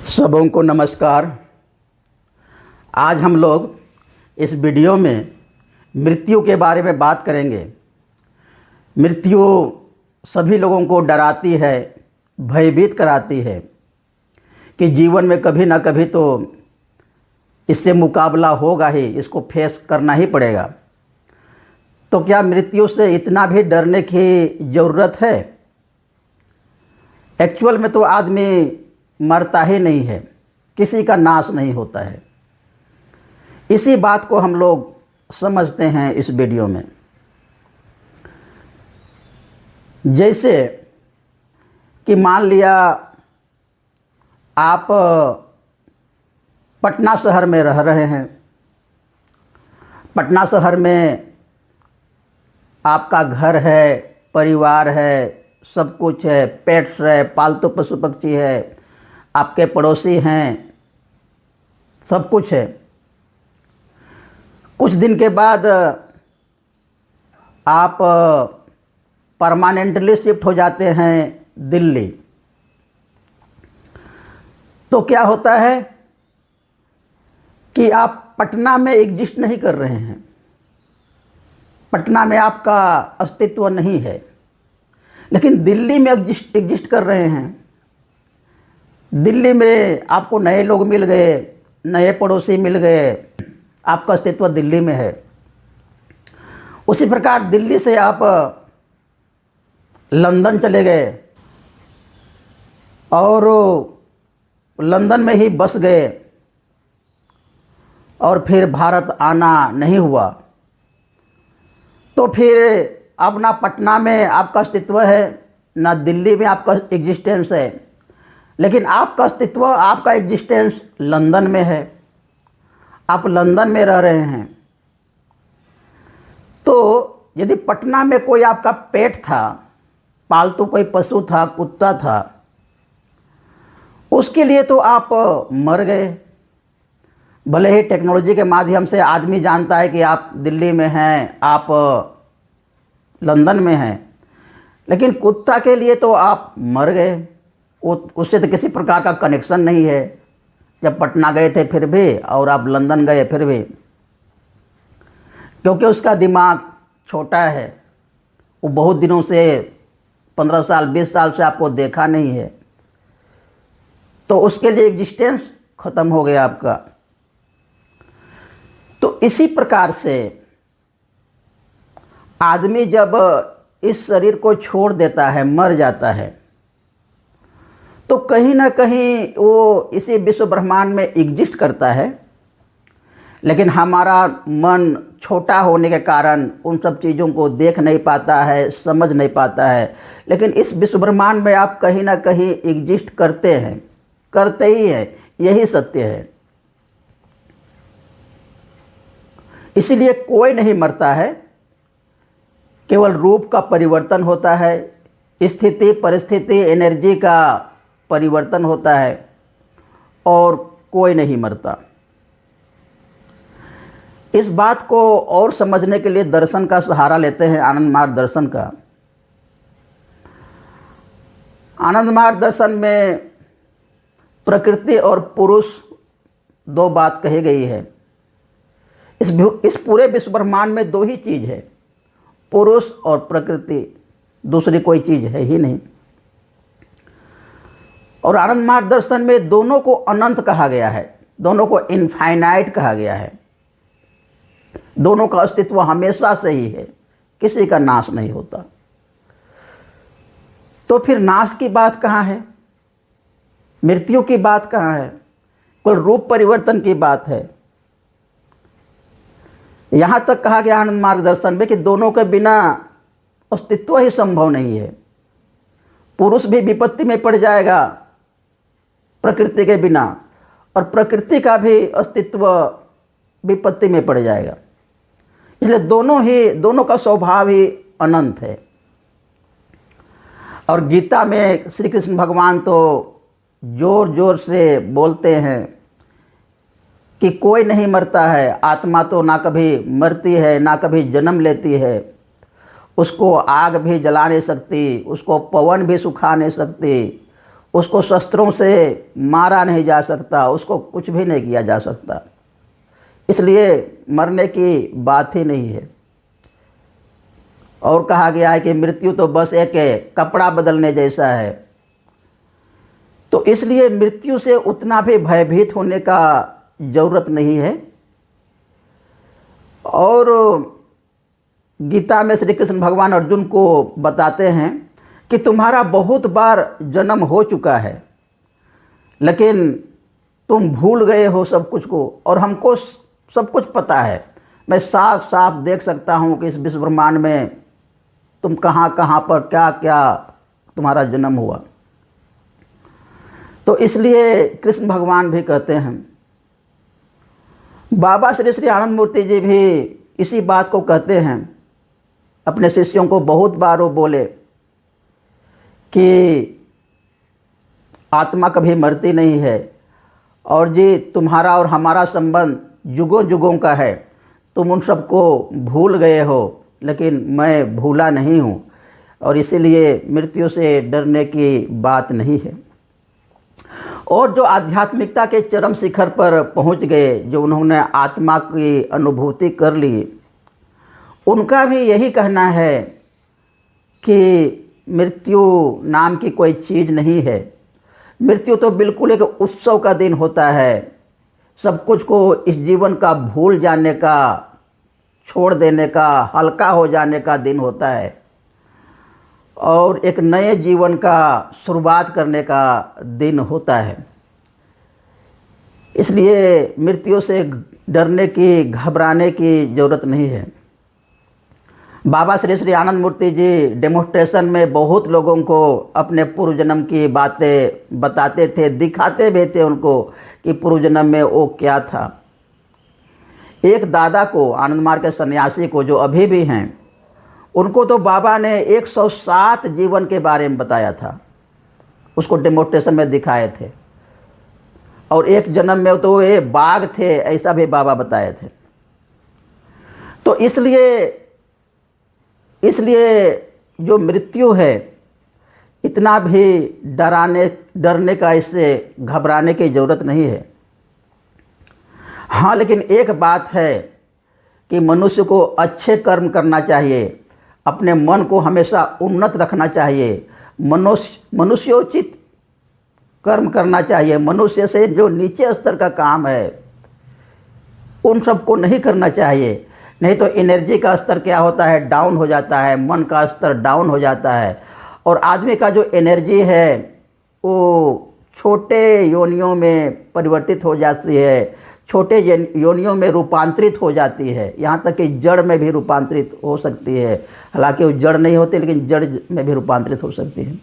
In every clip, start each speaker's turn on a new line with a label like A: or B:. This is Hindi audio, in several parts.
A: सबों को नमस्कार। आज हम लोग इस वीडियो में मृत्यु के बारे में बात करेंगे। मृत्यु सभी लोगों को डराती है, भयभीत कराती है कि जीवन में कभी ना कभी तो इससे मुकाबला होगा ही, इसको फेस करना ही पड़ेगा। तो क्या मृत्यु से इतना भी डरने की ज़रूरत है? एक्चुअल में तो आदमी मरता ही नहीं है, किसी का नाश नहीं होता है। इसी बात को हम लोग समझते हैं इस वीडियो में। जैसे कि मान लिया आप पटना शहर में रह रहे हैं। पटना शहर में आपका घर है, परिवार है, सब कुछ है, पेट्स है, पालतू पशु पक्षी है, आपके पड़ोसी हैं, सब कुछ है। कुछ दिन के बाद आप परमानेंटली शिफ्ट हो जाते हैं दिल्ली। तो क्या होता है कि आप पटना में एग्जिस्ट नहीं कर रहे हैं, पटना में आपका अस्तित्व नहीं है, लेकिन दिल्ली में एग्जिस्ट कर रहे हैं। दिल्ली में आपको नए लोग मिल गए, नए पड़ोसी मिल गए, आपका अस्तित्व दिल्ली में है। उसी प्रकार दिल्ली से आप लंदन चले गए और लंदन में ही बस गए और फिर भारत आना नहीं हुआ। तो फिर अब ना पटना में आपका अस्तित्व है, ना दिल्ली में आपका एग्जिस्टेंस है, लेकिन आपका अस्तित्व, आपका एग्जिस्टेंस लंदन में है। आप लंदन में रह रहे हैं। तो यदि पटना में कोई आपका पेट था, पालतू कोई पशु था, कुत्ता था, उसके लिए तो आप मर गए। भले ही टेक्नोलॉजी के माध्यम से आदमी जानता है कि आप दिल्ली में हैं, आप लंदन में हैं, लेकिन कुत्ता के लिए तो आप मर गए। वो उससे तो किसी प्रकार का कनेक्शन नहीं है। जब पटना गए थे फिर भी, और आप लंदन गए फिर भी, क्योंकि उसका दिमाग छोटा है। वो बहुत दिनों से, 15 साल 20 साल से आपको देखा नहीं है, तो उसके लिए एग्जिस्टेंस ख़त्म हो गया आपका। तो इसी प्रकार से आदमी जब इस शरीर को छोड़ देता है, मर जाता है, तो कहीं ना कहीं वो इसी विश्व ब्रह्मांड में एग्जिस्ट करता है, लेकिन हमारा मन छोटा होने के कारण उन सब चीज़ों को देख नहीं पाता है, समझ नहीं पाता है। लेकिन इस विश्व ब्रह्मांड में आप कहीं ना कहीं एग्जिस्ट करते हैं, करते ही हैं, यही सत्य है। इसीलिए कोई नहीं मरता है, केवल रूप का परिवर्तन होता है, स्थिति परिस्थिति एनर्जी का परिवर्तन होता है, और कोई नहीं मरता। इस बात को और समझने के लिए दर्शन का सहारा लेते हैं, आनंद मार्ग दर्शन का। आनंद मार्ग दर्शन में प्रकृति और पुरुष दो बात कही गई है। इस पूरे विश्व ब्रह्मांड में दो ही चीज़ है, पुरुष और प्रकृति, दूसरी कोई चीज़ है ही नहीं। और आनंद मार्ग दर्शन में दोनों को अनंत कहा गया है, दोनों को इनफाइनाइट कहा गया है। दोनों का अस्तित्व हमेशा से ही है, किसी का नाश नहीं होता। तो फिर नाश की बात कहाँ है, मृत्यु की बात कहाँ है? कुल रूप परिवर्तन की बात है। यहाँ तक कहा गया आनंद मार्ग दर्शन में कि दोनों के बिना अस्तित्व ही संभव नहीं है। पुरुष भी विपत्ति में पड़ जाएगा प्रकृति के बिना, और प्रकृति का भी अस्तित्व विपत्ति में पड़ जाएगा। इसलिए दोनों का स्वभाव ही अनंत है। और गीता में श्री कृष्ण भगवान तो जोर जोर से बोलते हैं कि कोई नहीं मरता है, आत्मा तो ना कभी मरती है, ना कभी जन्म लेती है। उसको आग भी जला नहीं सकती, उसको पवन भी सुखा नहीं सकती, उसको शस्त्रों से मारा नहीं जा सकता, उसको कुछ भी नहीं किया जा सकता, इसलिए मरने की बात ही नहीं है। और कहा गया है कि मृत्यु तो बस एक कपड़ा बदलने जैसा है। तो इसलिए मृत्यु से उतना भी भयभीत होने का ज़रूरत नहीं है। और गीता में श्री कृष्ण भगवान अर्जुन को बताते हैं कि तुम्हारा बहुत बार जन्म हो चुका है, लेकिन तुम भूल गए हो सब कुछ को, और हमको सब कुछ पता है। मैं साफ साफ देख सकता हूँ कि इस विश्व ब्रह्मांड में तुम कहाँ कहाँ पर क्या क्या तुम्हारा जन्म हुआ। तो इसलिए कृष्ण भगवान भी कहते हैं, बाबा श्री श्री आनंद मूर्ति जी भी इसी बात को कहते हैं। अपने शिष्यों को बहुत बार वो बोले कि आत्मा कभी मरती नहीं है, और जी तुम्हारा और हमारा संबंध युगों युगों का है। तुम उन सबको भूल गए हो, लेकिन मैं भूला नहीं हूँ, और इसीलिए मृत्यु से डरने की बात नहीं है। और जो आध्यात्मिकता के चरम शिखर पर पहुँच गए, जो उन्होंने आत्मा की अनुभूति कर ली, उनका भी यही कहना है कि मृत्यु नाम की कोई चीज़ नहीं है। मृत्यु तो बिल्कुल एक उत्सव का दिन होता है। सब कुछ को इस जीवन का भूल जाने का, छोड़ देने का, हल्का हो जाने का दिन होता है, और एक नए जीवन का शुरुआत करने का दिन होता है। इसलिए मृत्यु से डरने की, घबराने की ज़रूरत नहीं है। बाबा श्री श्री आनंद मूर्ति जी डेमोस्ट्रेशन में बहुत लोगों को अपने पूर्व जन्म की बातें बताते थे, दिखाते भी थे उनको कि पूर्व जन्म में वो क्या था। एक दादा को, आनंद मार्ग के सन्यासी को, जो अभी भी हैं, उनको तो बाबा ने 107 जीवन के बारे में बताया था, उसको डेमोस्ट्रेशन में दिखाए थे। और एक जन्म में तो ये बाघ थे, ऐसा भी बाबा बताए थे। तो इसलिए जो मृत्यु है, इतना भी डरने का, इससे घबराने की ज़रूरत नहीं है। हाँ, लेकिन एक बात है कि मनुष्य को अच्छे कर्म करना चाहिए, अपने मन को हमेशा उन्नत रखना चाहिए, मनुष्योचित कर्म करना चाहिए। मनुष्य से जो नीचे स्तर का काम है उन सबको नहीं करना चाहिए, नहीं तो एनर्जी का स्तर क्या होता है, डाउन हो जाता है, मन का स्तर डाउन हो जाता है, और आदमी का जो एनर्जी है वो छोटे योनियों में परिवर्तित हो जाती है, छोटे योनियों में रूपांतरित हो जाती है, यहाँ तक कि जड़ में भी रूपांतरित हो सकती है। हालांकि वो जड़ नहीं होती, लेकिन जड़ में भी रूपांतरित हो सकती है।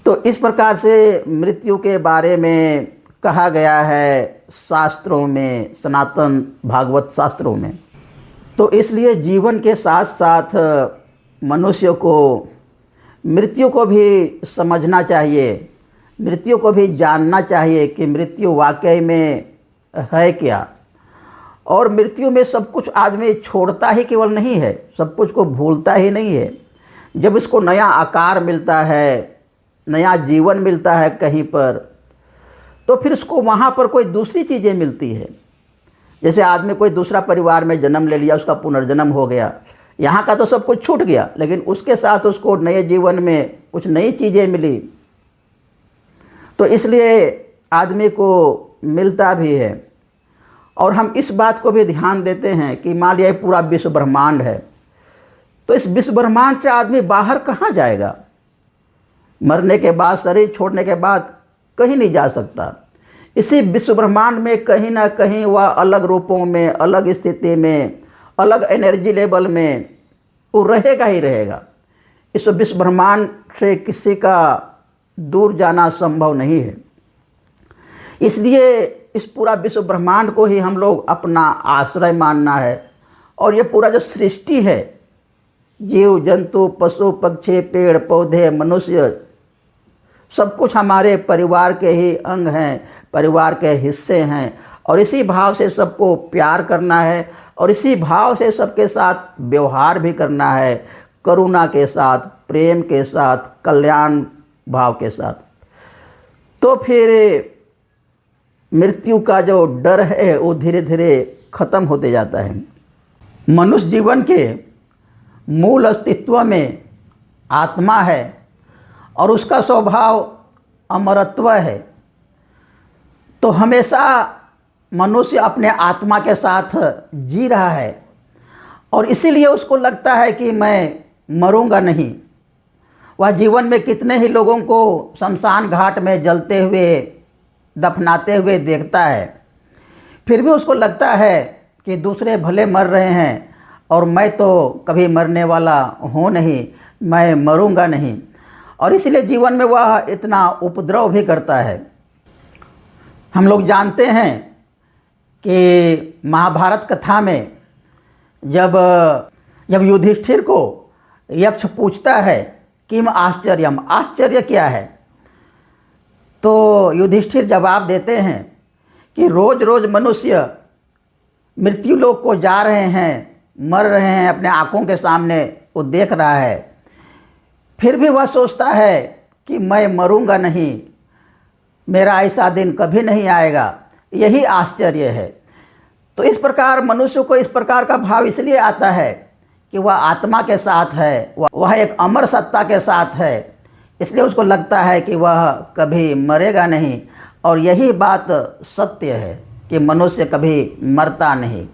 A: तो इस प्रकार से मृत्यु के बारे में कहा गया है शास्त्रों में, सनातन भागवत शास्त्रों में। तो इसलिए जीवन के साथ साथ मनुष्य को मृत्यु को भी समझना चाहिए, मृत्यु को भी जानना चाहिए कि मृत्यु वाकई में है क्या। और मृत्यु में सब कुछ आदमी छोड़ता ही केवल नहीं है, सब कुछ को भूलता ही नहीं है। जब इसको नया आकार मिलता है, नया जीवन मिलता है कहीं पर, तो फिर उसको वहाँ पर कोई दूसरी चीज़ें मिलती है। जैसे आदमी कोई दूसरा परिवार में जन्म ले लिया, उसका पुनर्जन्म हो गया, यहाँ का तो सब कुछ छूट गया, लेकिन उसके साथ उसको नए जीवन में कुछ नई चीज़ें मिली। तो इसलिए आदमी को मिलता भी है। और हम इस बात को भी ध्यान देते हैं कि मान लिया पूरा विश्व ब्रह्मांड है, तो इस विश्व ब्रह्मांड से आदमी बाहर कहाँ जाएगा? मरने के बाद, शरीर छोड़ने के बाद कहीं नहीं जा सकता। इसी विश्व ब्रह्मांड में कहीं ना कहीं वह अलग रूपों में, अलग स्थिति में, अलग एनर्जी लेवल में वो रहेगा ही रहेगा। इस विश्व ब्रह्मांड से किसी का दूर जाना संभव नहीं है। इसलिए इस पूरा विश्व ब्रह्मांड को ही हम लोग अपना आश्रय मानना है। और ये पूरा जो सृष्टि है, जीव जंतु, पशु पक्षी, पेड़ पौधे, मनुष्य, सब कुछ हमारे परिवार के ही अंग हैं, परिवार के हिस्से हैं। और इसी भाव से सबको प्यार करना है, और इसी भाव से सबके साथ व्यवहार भी करना है, करुणा के साथ, प्रेम के साथ, कल्याण भाव के साथ। तो फिर मृत्यु का जो डर है वो धीरे धीरे ख़त्म होते जाता है। मनुष्य जीवन के मूल अस्तित्व में आत्मा है और उसका स्वभाव अमरत्व है। तो हमेशा मनुष्य अपने आत्मा के साथ जी रहा है और इसीलिए उसको लगता है कि मैं मरूंगा नहीं। वह जीवन में कितने ही लोगों को शमशान घाट में जलते हुए दफनाते हुए देखता है, फिर भी उसको लगता है कि दूसरे भले मर रहे हैं और मैं तो कभी मरने वाला हूँ नहीं, मैं मरूंगा नहीं। और इसलिए जीवन में वह इतना उपद्रव भी करता है। हम लोग जानते हैं कि महाभारत कथा में जब युधिष्ठिर को यक्ष पूछता है किम आश्चर्यम, आश्चर्य क्या है, तो युधिष्ठिर जवाब देते हैं कि रोज़ रोज़ मनुष्य मृत्यु लोक को जा रहे हैं, मर रहे हैं, अपने आँखों के सामने वो देख रहा है, फिर भी वह सोचता है कि मैं मरूंगा नहीं, मेरा ऐसा दिन कभी नहीं आएगा। यही आश्चर्य है। तो इस प्रकार मनुष्य को इस प्रकार का भाव इसलिए आता है कि वह आत्मा के साथ है, वह एक अमर सत्ता के साथ है, इसलिए उसको लगता है कि वह कभी मरेगा नहीं। और यही बात सत्य है कि मनुष्य कभी मरता नहीं।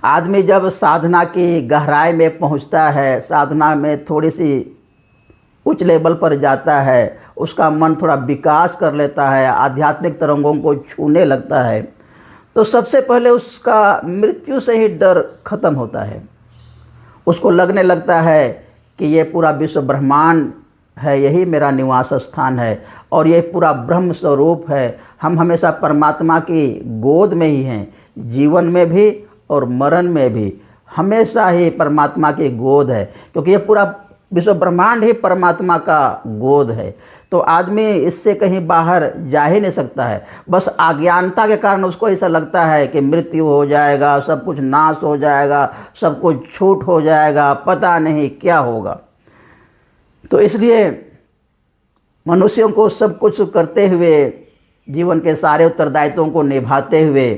A: आदमी जब साधना की गहराई में पहुंचता है, साधना में थोड़ी सी उच्च लेवल पर जाता है, उसका मन थोड़ा विकास कर लेता है, आध्यात्मिक तरंगों को छूने लगता है, तो सबसे पहले उसका मृत्यु से ही डर खत्म होता है। उसको लगने लगता है कि ये पूरा विश्व ब्रह्मांड है, यही मेरा निवास स्थान है और ये पूरा ब्रह्म स्वरूप है। हम हमेशा परमात्मा की गोद में ही हैं, जीवन में भी और मरण में भी हमेशा ही परमात्मा की गोद है, क्योंकि ये पूरा विश्व ब्रह्मांड ही परमात्मा का गोद है। तो आदमी इससे कहीं बाहर जा ही नहीं सकता है। बस अज्ञानता के कारण उसको ऐसा लगता है कि मृत्यु हो जाएगा, सब कुछ नाश हो जाएगा, सब कुछ छूट हो जाएगा, पता नहीं क्या होगा। तो इसलिए मनुष्यों को सब कुछ करते हुए, जीवन के सारे उत्तरदायित्वों को निभाते हुए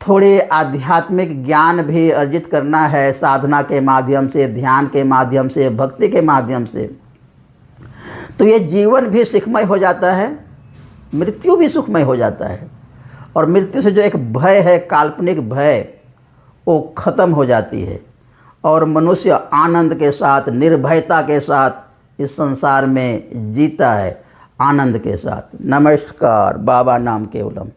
A: थोड़े आध्यात्मिक ज्ञान भी अर्जित करना है, साधना के माध्यम से, ध्यान के माध्यम से, भक्ति के माध्यम से। तो ये जीवन भी सुखमय हो जाता है, मृत्यु भी सुखमय हो जाता है और मृत्यु से जो एक भय है, काल्पनिक भय, वो खत्म हो जाती है और मनुष्य आनंद के साथ, निर्भयता के साथ इस संसार में जीता है, आनंद के साथ। नमस्कार। बाबा नाम केवलम।